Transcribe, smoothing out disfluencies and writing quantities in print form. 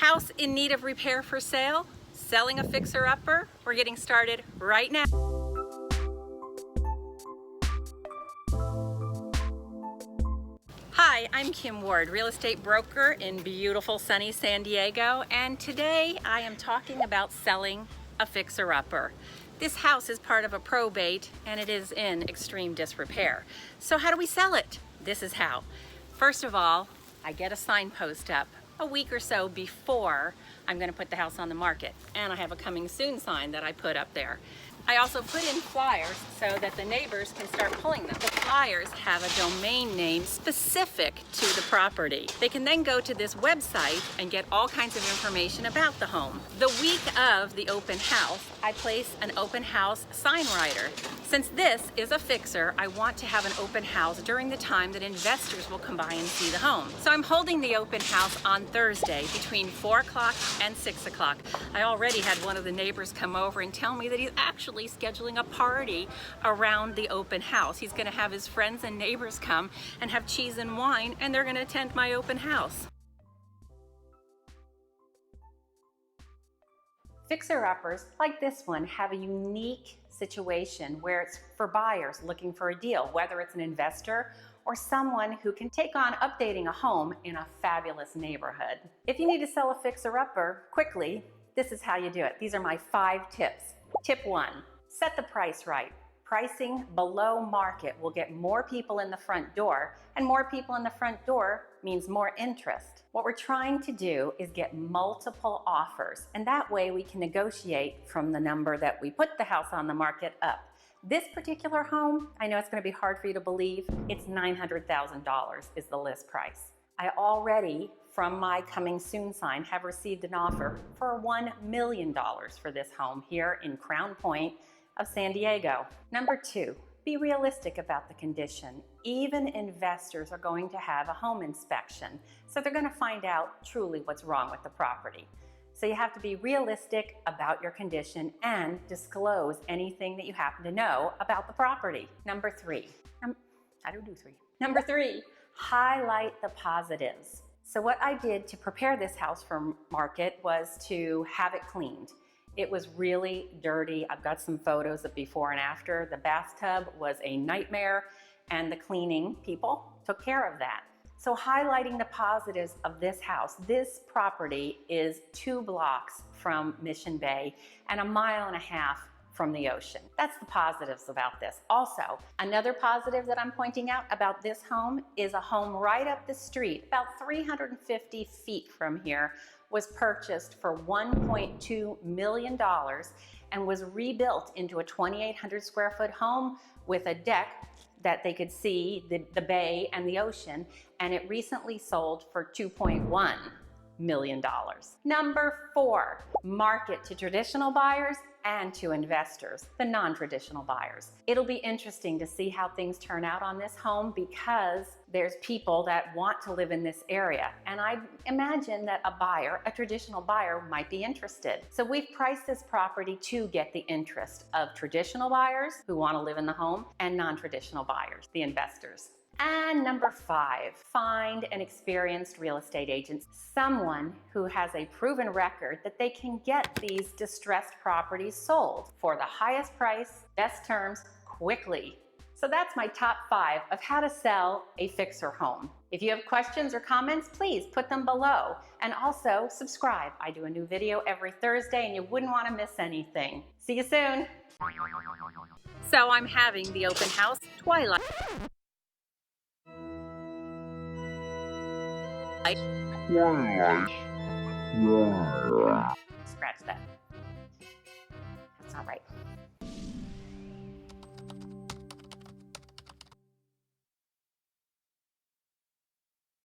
House in need of repair for sale? Selling a fixer-upper? We're getting started right now. Hi, I'm Kim Ward, real estate broker in beautiful sunny San Diego, and today I am talking about selling a fixer-upper. This house is part of a probate and it is in extreme disrepair. So how do we sell it? This is how. First of all, I get a signpost up a week or so before I'm going to put the house on the market, and I have a coming soon sign that I put up there. I also put in flyers so that the neighbors can start pulling them. The flyers have a domain name specific to the property. They can then go to this website and get all kinds of information about the home. The week of the open house, I place an open house sign writer. Since this is a fixer, I want to have an open house during the time that investors will come by and see the home. So I'm holding the open house on Thursday between 4 o'clock and 6 o'clock. I already had one of the neighbors come over and tell me that he's actually scheduling a party around the open house. He's going to have his friends and neighbors come and have cheese and wine, and they're going to attend my open house. Fixer-uppers like this one have a unique situation where it's for buyers looking for a deal, whether it's an investor or someone who can take on updating a home in a fabulous neighborhood. If you need to sell a fixer-upper quickly, this is how you do it. These are my 5 tips. Tip 1, set the price right. Pricing below market will get more people in the front door, and more people in the front door means more interest. What we're trying to do is get multiple offers, and that way we can negotiate from the number that we put the house on the market up. This particular home, I know it's going to be hard for you to believe, it's $900,000 is the list price. I already, from my coming soon sign, have received an offer for $1 million for this home here in Crown Point of San Diego. Number 2, be realistic about the condition. Even investors are going to have a home inspection, so they're going to find out truly what's wrong with the property. So you have to be realistic about your condition and disclose anything that you happen to know about the property. Number 3, Number 3, highlight the positives. So what I did to prepare this house for market was to have it cleaned. It was really dirty. I've got some photos of before and after. The bathtub was a nightmare, and the cleaning people took care of that. So highlighting the positives of this house, this property is 2 blocks from Mission Bay and 1.5 miles from the ocean. That's the positives about this. Also, another positive that I'm pointing out about this home is a home right up the street, about 350 feet from here, was purchased for $1.2 million and was rebuilt into a 2,800 square foot home with a deck that they could see the bay and the ocean, and it recently sold for $2.1 million. Number 4, market to traditional buyers and to investors, the non-traditional buyers. It'll be interesting to see how things turn out on this home because there's people that want to live in this area. And I imagine that a traditional buyer might be interested. So we've priced this property to get the interest of traditional buyers who want to live in the home and non-traditional buyers, the investors. And number 5, find an experienced real estate agent, someone who has a proven record that they can get these distressed properties sold for the highest price, best terms, quickly. So that's my top 5 of how to sell a fixer home. If you have questions or comments, please put them below. And also subscribe. I do a new video every Thursday and you wouldn't want to miss anything. See you soon. So I'm having the open house twilight. Scratch that. That's not right.